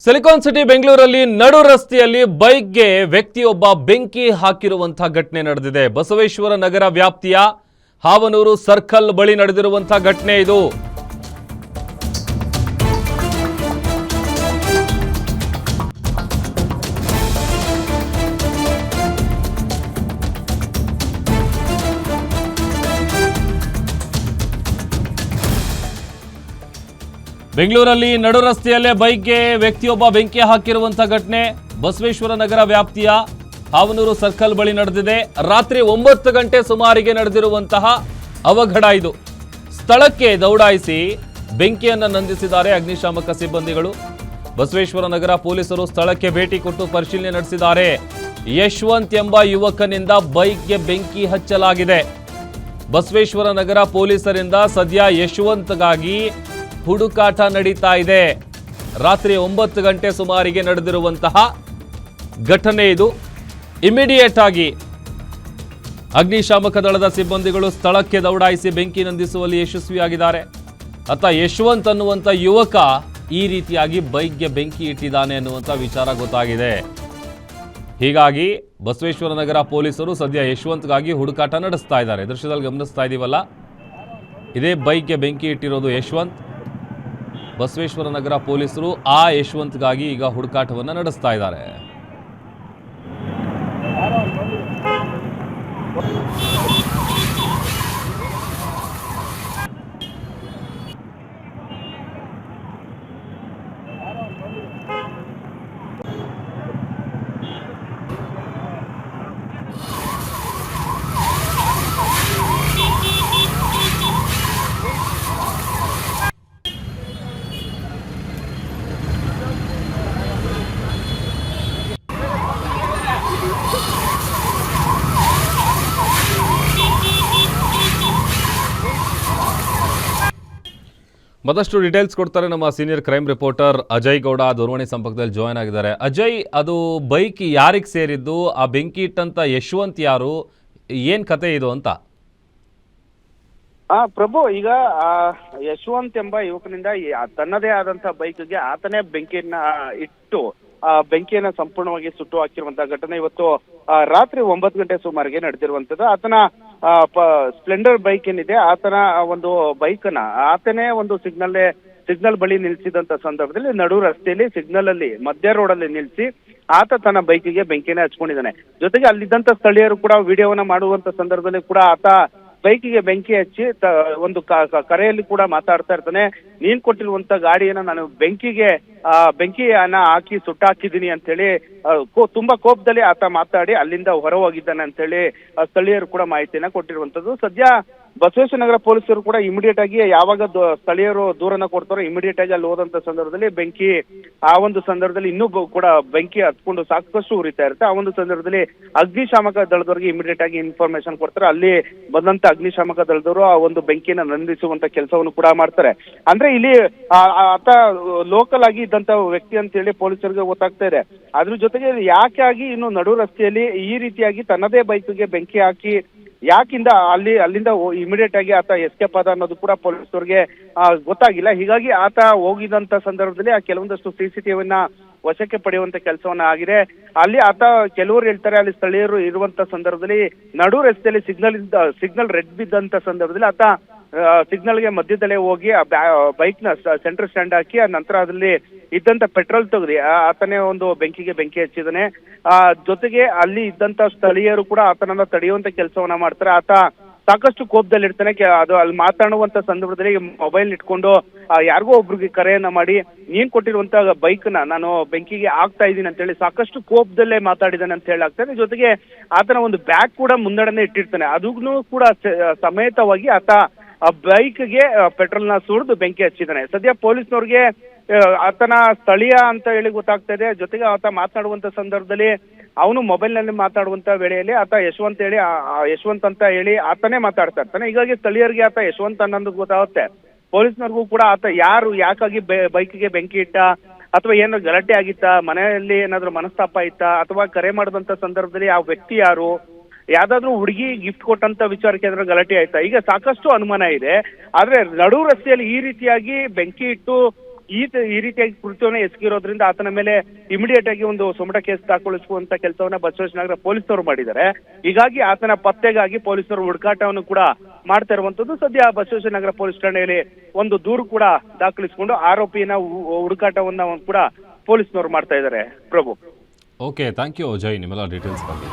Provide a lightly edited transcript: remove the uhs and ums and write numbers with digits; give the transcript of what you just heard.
Silicon city ಬೆಂಗಳೂರಲ್ಲಿ ನಡು ರಸ್ತೆಯಲ್ಲಿ ಬೈಕ್ಗೆ ವ್ಯಕ್ತಿಯೊಬ್ಬ ಬೆಂಕಿ ಹಾಕಿರುವಂತಹ ಘಟನೆ ನಡೆದಿದೆ. ಬಸವೇಶ್ವರ ನಗರ ವ್ಯಾಪ್ತಿಯ ಹಾವನೂರು ಸರ್ಕಲ್ ಬಳಿ ನಡೆದಿರುವಂತಹ ಘಟನೆ ಇದು. ಬೆಂಗಳೂರಲ್ಲಿ ನಡು ರಸ್ತೆಯಲ್ಲೇ ಬೈಕ್ಗೆ ವ್ಯಕ್ತಿಯೊಬ್ಬ ಬೆಂಕಿ ಹಾಕಿರುವಂತಹ ಘಟನೆ ಬಸವೇಶ್ವರ ನಗರ ವ್ಯಾಪ್ತಿಯ ಹಾವನೂರು ಸರ್ಕಲ್ ಬಳಿ ನಡೆದಿದೆ. ರಾತ್ರಿ 9 ಗಂಟೆ ಸುಮಾರಿಗೆ ನಡೆದಿರುವಂತಹ ಅವಘಡ ಇದು. ಸ್ಥಳಕ್ಕೆ ದೌಡಾಯಿಸಿ ಬೆಂಕಿಯನ್ನು ನಂದಿಸಿದ್ದಾರೆ ಅಗ್ನಿಶಾಮಕ ಸಿಬ್ಬಂದಿಗಳು. ಬಸವೇಶ್ವರ ನಗರ ಪೊಲೀಸರು ಸ್ಥಳಕ್ಕೆ ಭೇಟಿ ಕೊಟ್ಟು ಪರಿಶೀಲನೆ ನಡೆಸಿದ್ದಾರೆ. ಯಶವಂತ್ ಎಂಬ ಯುವಕನಿಂದ ಬೈಕ್ಗೆ ಬೆಂಕಿ ಹಚ್ಚಲಾಗಿದೆ. ಬಸವೇಶ್ವರ ನಗರ ಪೊಲೀಸರಿಂದ ಸದ್ಯ ಯಶವಂತ್ಗಾಗಿ ಹುಡುಕಾಟ ನಡೀತಾ ಇದೆ. ರಾತ್ರಿ 9 ಗಂಟೆ ಸುಮಾರಿಗೆ ನಡೆದಿರುವಂತಹ ಘಟನೆ ಇದು. ಇಮಿಡಿಯೇಟ್ ಆಗಿ ಅಗ್ನಿಶಾಮಕ ದಳದ ಸಿಬ್ಬಂದಿಗಳು ಸ್ಥಳಕ್ಕೆ ದೌಡಾಯಿಸಿ ಬೆಂಕಿ ನಂದಿಸುವಲ್ಲಿ ಯಶಸ್ವಿಯಾಗಿದ್ದಾರೆ. ಅತ್ತ ಯಶವಂತ್ ಅನ್ನುವಂಥ ಯುವಕ ಈ ರೀತಿಯಾಗಿ ಬೈಕ್ಗೆ ಬೆಂಕಿ ಇಟ್ಟಿದ್ದಾನೆ ಅನ್ನುವಂಥ ವಿಚಾರ ಗೊತ್ತಾಗಿದೆ. ಹೀಗಾಗಿ ಬಸವೇಶ್ವರ ನಗರ ಪೊಲೀಸರು ಸದ್ಯ ಯಶವಂತ್ಗಾಗಿ ಹುಡುಕಾಟ ನಡೆಸ್ತಾ ಇದ್ದಾರೆ. ದೃಶ್ಯದಲ್ಲಿ ಗಮನಿಸ್ತಾ ಇದ್ದೀವಲ್ಲ, ಇದೇ ಬೈಕ್ಗೆ ಬೆಂಕಿ ಇಟ್ಟಿರೋದು ಯಶವಂತ್. ಬಸವೇಶ್ವರ ನಗರ ಪೊಲೀಸರು ಆ ಯಶವಂತ್ಗಾಗಿ ಈಗ ಹುಡುಕಾಟವನ್ನು ನಡೆಸ್ತಾ ಇದ್ದಾರೆ. ಮತ್ತಷ್ಟು ಡೀಟೇಲ್ಸ್ ಕೊಡ್ತಾರೆ ನಮ್ಮ senior crime reporter Ajay Gowda ದೂರವಾಣಿ ಸಂಪರ್ಕದಲ್ಲಿ ಜಾಯ್ನ್ ಆಗಿದ್ದಾರೆ. ಅಜಯ್, ಅದು ಬೈಕ್ ಯಾರಿಗೆ ಸೇರಿದ್ದು? ಆ ಬೆಂಕಿ ಇಟ್ಟಂತ ಯಶವಂತ್ ಯಾರು? ಏನ್ ಕತೆ ಇದು ಅಂತ? ಪ್ರಭು, ಈಗ ಯಶವಂತ್ ಎಂಬ ಯುವಕನಿಂದ ತನ್ನದೇ ಆದಂತ ಬೈಕ್ಗೆ ಆತನೇ ಬೆಂಕಿಯನ್ನ ಇಟ್ಟು ಬೆಂಕಿಯನ್ನ ಸಂಪೂರ್ಣವಾಗಿ ಸುಟ್ಟು ಹಾಕಿರುವಂತಹ ಘಟನೆ ಇವತ್ತು ರಾತ್ರಿ 9 ಗಂಟೆ ಸುಮಾರಿಗೆ ನಡೆದಿರುವಂತದ್ದು. ಆತನ ಸ್ಪ್ಲೆಂಡರ್ ಬೈಕ್ ಏನಿದೆ, ಆತನ ಒಂದು ಬೈಕ್ ನ ಆತನೇ ಒಂದು ಸಿಗ್ನಲ್ ಬಳಿ ನಿಲ್ಸಿದಂತ ಸಂದರ್ಭದಲ್ಲಿ ನಡು ರಸ್ತೆಯಲ್ಲಿ ಸಿಗ್ನಲ್ ಅಲ್ಲಿ ಮಧ್ಯ ರೋಡ್ ಅಲ್ಲಿ ನಿಲ್ಸಿ ಆತ ತನ್ನ ಬೈಕಿಗೆ ಬೆಂಕಿನ ಹಚ್ಕೊಂಡಿದ್ದಾನೆ. ಜೊತೆಗೆ ಅಲ್ಲಿದ್ದಂತ ಸ್ಥಳೀಯರು ಕೂಡ ವಿಡಿಯೋವನ್ನ ಮಾಡುವಂತ ಸಂದರ್ಭದಲ್ಲಿ ಕೂಡ ಆತ ಬೈಕಿಗೆ ಬೆಂಕಿ ಹಚ್ಚಿ ಒಂದು ಕರೆಯಲ್ಲಿ ಕೂಡ ಮಾತಾಡ್ತಾ ಇರ್ತಾನೆ. ನೀನ್ ಕೊಟ್ಟಿರುವಂತ ಗಾಡಿಯನ್ನ ನಾನು ಬೆಂಕಿಯನ್ನ ಹಾಕಿ ಸುಟ್ಟಾಕಿದ್ದೀನಿ ಅಂತ ಹೇಳಿ ತುಂಬಾ ಕೋಪದಲ್ಲಿ ಆತ ಮಾತಾಡಿ ಅಲ್ಲಿಂದ ಹೊರ ಹೋಗಿದ್ದಾನೆ ಅಂತ ಹೇಳಿ ಸ್ಥಳೀಯರು ಕೂಡ ಮಾಹಿತಿಯನ್ನ ಕೊಟ್ಟಿರುವಂತದ್ದು. ಸದ್ಯ ಬಸವೇಶ್ವರ ನಗರ ಪೊಲೀಸರು ಕೂಡ ಇಮಿಡಿಯೇಟ್ ಆಗಿ ಯಾವಾಗ ಸ್ಥಳೀಯರು ದೂರನ್ನ ಕೊಡ್ತಾರೋ ಇಮಿಡಿಯೇಟ್ ಆಗಿ ಅಲ್ಲಿ ಹೋದಂತ ಸಂದರ್ಭದಲ್ಲಿ ಬೆಂಕಿ ಆ ಒಂದು ಸಂದರ್ಭದಲ್ಲಿ ಇನ್ನೂ ಕೂಡ ಬೆಂಕಿ ಹತ್ಕೊಂಡು ಸಾಕಷ್ಟು ಉರಿತಾ ಇರುತ್ತೆ. ಆ ಒಂದು ಸಂದರ್ಭದಲ್ಲಿ ಅಗ್ನಿಶಾಮಕ ದಳದವರಿಗೆ ಇಮಿಡಿಯೇಟ್ ಆಗಿ ಇನ್ಫಾರ್ಮೇಶನ್ ಕೊಡ್ತಾರೆ. ಅಲ್ಲಿ ಬಂದಂತ ಅಗ್ನಿಶಾಮಕ ದಳದವರು ಆ ಒಂದು ಬೆಂಕಿನ ನಂದಿಸುವಂತ ಕೆಲಸವನ್ನು ಕೂಡ ಮಾಡ್ತಾರೆ. ಅಂದ್ರೆ ಇಲ್ಲಿ ಆತ ಲೋಕಲ್ ಆಗಿ ಇದ್ದಂತ ವ್ಯಕ್ತಿ ಅಂತ ಹೇಳಿ ಪೊಲೀಸರಿಗೆ ಗೊತ್ತಾಗ್ತಾ ಇದೆ. ಅದ್ರ ಜೊತೆಗೆ ಯಾಕಾಗಿ ಇನ್ನು ನಡು ರಸ್ತೆಯಲ್ಲಿ ಈ ರೀತಿಯಾಗಿ ತನ್ನದೇ ಬೈಕ್ಗೆ ಬೆಂಕಿ ಹಾಕಿ ಯಾಕಿಂದ ಅಲ್ಲಿಂದ ಇಮಿಡಿಯೇಟ್ ಆಗಿ ಆತ ಎಸ್ಕೇಪ್ ಆದ ಅನ್ನೋದು ಕೂಡ ಪೊಲೀಸರಿಗೆ ಗೊತ್ತಾಗಿಲ್ಲ. ಹೀಗಾಗಿ ಆತ ಹೋಗಿದಂತ ಸಂದರ್ಭದಲ್ಲಿ ಆ ಕೆಲವೊಂದಷ್ಟು CCTVಯನ್ನ ವಶಕ್ಕೆ ಪಡೆಯುವಂತ ಕೆಲಸವನ್ನ ಆಗಿದೆ. ಅಲ್ಲಿ ಆತ ಕೆಲವರು ಹೇಳ್ತಾರೆ, ಅಲ್ಲಿ ಸ್ಥಳೀಯರು ಇರುವಂತ ಸಂದರ್ಭದಲ್ಲಿ ನಡು ರಸ್ತೆಯಲ್ಲಿ ಸಿಗ್ನಲ್ ರೆಡ್ ಬಿದ್ದಂತ ಸಂದರ್ಭದಲ್ಲಿ ಆತ ಸಿಗ್ನಲ್ಗೆ ಮಧ್ಯದಲ್ಲೇ ಹೋಗಿ ಬೈಕ್ ನ ಸೆಂಟರ್ ಸ್ಟ್ಯಾಂಡ್ ಹಾಕಿ ಆ ನಂತರ ಅದರಲ್ಲಿ ಇದ್ದಂತ ಪೆಟ್ರೋಲ್ ತೆಗೆದು ಆತನೇ ಒಂದು ಬೆಂಕಿ ಹಚ್ಚಿದಾನೆ. ಜೊತೆಗೆ ಅಲ್ಲಿ ಇದ್ದಂತ ಸ್ಥಳೀಯರು ಕೂಡ ಆತನನ್ನ ತಡೆಯುವಂತ ಕೆಲಸವನ್ನ ಮಾಡ್ತಾರೆ. ಆತ ಸಾಕಷ್ಟು ಕೋಪದಲ್ಲಿ ಇರ್ತಾನೆ. ಅದು ಅಲ್ಲಿ ಮಾತಾಡುವಂತ ಸಂದರ್ಭದಲ್ಲಿ ಮೊಬೈಲ್ ಇಟ್ಕೊಂಡು ಯಾರಿಗೋ ಒಬ್ರಿಗೆ ಕರೆಯನ್ನ ಮಾಡಿ ನೀನ್ ಕೊಟ್ಟಿರುವಂತ ಬೈಕ್ ನ ನಾನು ಬೆಂಕಿಗೆ ಆಗ್ತಾ ಇದ್ದೀನಿ ಅಂತ ಹೇಳಿ ಸಾಕಷ್ಟು ಕೋಪದಲ್ಲೇ ಮಾತಾಡಿದಾನೆ ಅಂತ ಹೇಳಾಗ್ತಾನೆ. ಜೊತೆಗೆ ಆತನ ಒಂದು ಬ್ಯಾಗ್ ಕೂಡ ಮುಂದಡನೆ ಇಟ್ಟಿರ್ತಾನೆ. ಅದನ್ನು ಕೂಡ ಸಮೇತವಾಗಿ ಆತ ಆ ಬೈಕ್ಗೆ ಪೆಟ್ರೋಲ್ನ ಸುರಿದು ಬೆಂಕಿ ಹಚ್ಚಿದ್ದಾನೆ. ಸದ್ಯ ಪೊಲೀಸ್ನವ್ರಿಗೆ ಆತನ ಸ್ಥಳೀಯ ಅಂತ ಹೇಳಿ ಗೊತ್ತಾಗ್ತಾ ಇದೆ. ಜೊತೆಗೆ ಆತ ಮಾತನಾಡುವಂತ ಸಂದರ್ಭದಲ್ಲಿ ಅವನು ಮೊಬೈಲ್ ನಲ್ಲಿ ಮಾತಾಡುವಂತ ವೇಳೆಯಲ್ಲಿ ಆತ ಯಶವಂತ್ ಅಂತ ಹೇಳಿ ಆತನೇ ಮಾತಾಡ್ತಾ ಇರ್ತಾನೆ. ಹೀಗಾಗಿ ಸ್ಥಳೀಯರಿಗೆ ಆತ ಯಶವಂತ್ ಅನ್ನೋದು ಗೊತ್ತಾಗುತ್ತೆ. ಪೊಲೀಸ್ನವ್ರಿಗೂ ಕೂಡ ಆತ ಯಾಕಾಗಿ ಬೈಕ್ಗೆ ಬೆಂಕಿ ಇಟ್ಟ ಅಥವಾ ಏನಾದ್ರು ಗಲಾಟೆ ಆಗಿತ್ತಾ, ಮನೆಯಲ್ಲಿ ಏನಾದ್ರು ಮನಸ್ತಾಪ ಇತ್ತಾ, ಅಥವಾ ಕರೆ ಮಾಡಿದಂತ ಸಂದರ್ಭದಲ್ಲಿ ಆ ವ್ಯಕ್ತಿ ಯಾರು, ಯಾವ್ದಾದ್ರು ಹುಡುಗಿ ಗಿಫ್ಟ್ ಕೊಟ್ಟಂತ ವಿಚಾರಕ್ಕೆ ಏನಾದ್ರು ಗಲಾಟೆ ಆಯ್ತಾ, ಈಗ ಸಾಕಷ್ಟು ಅನುಮಾನ ಇದೆ. ಆದ್ರೆ ನಡು ರಸ್ತೆಯಲ್ಲಿ ಈ ರೀತಿಯಾಗಿ ಬೆಂಕಿ ಇಟ್ಟು ಈ ರೀತಿಯಾಗಿ ಕೃತ್ಯವನ್ನು ಎಸಗಿರೋದ್ರಿಂದ ಆತನ ಮೇಲೆ ಇಮಿಡಿಯೇಟ್ ಆಗಿ ಒಂದು ಸೊಮಟ ಕೇಸ್ ದಾಖಲಿಸುವಂತ ಕೆಲಸವನ್ನ ಬಸವೇಶ್ವರ ನಗರ ಪೊಲೀಸರು ಮಾಡಿದ್ದಾರೆ. ಹೀಗಾಗಿ ಆತನ ಪತ್ತೆಗಾಗಿ ಪೊಲೀಸರು ಹುಡುಕಾಟವನ್ನು ಕೂಡ ಮಾಡ್ತಾ ಇರುವಂತದ್ದು. ಸದ್ಯ ಬಸವೇಶ್ವರ ನಗರ ಪೊಲೀಸ್ ಠಾಣೆಯಲ್ಲಿ ಒಂದು ದೂರು ಕೂಡ ದಾಖಲಿಸಿಕೊಂಡು ಆರೋಪಿನ ಹುಡುಕಾಟವನ್ನ ಕೂಡ ಪೊಲೀಸ್ನವರು ಮಾಡ್ತಾ ಇದ್ದಾರೆ. ಪ್ರಭು. ಓಕೆ, ಥ್ಯಾಂಕ್ ಯು ಅಜಯ್ ನಿಮ್ಮೆಲ್ಲ ಡೀಟೇಲ್ಸ್ ಬಗ್ಗೆ.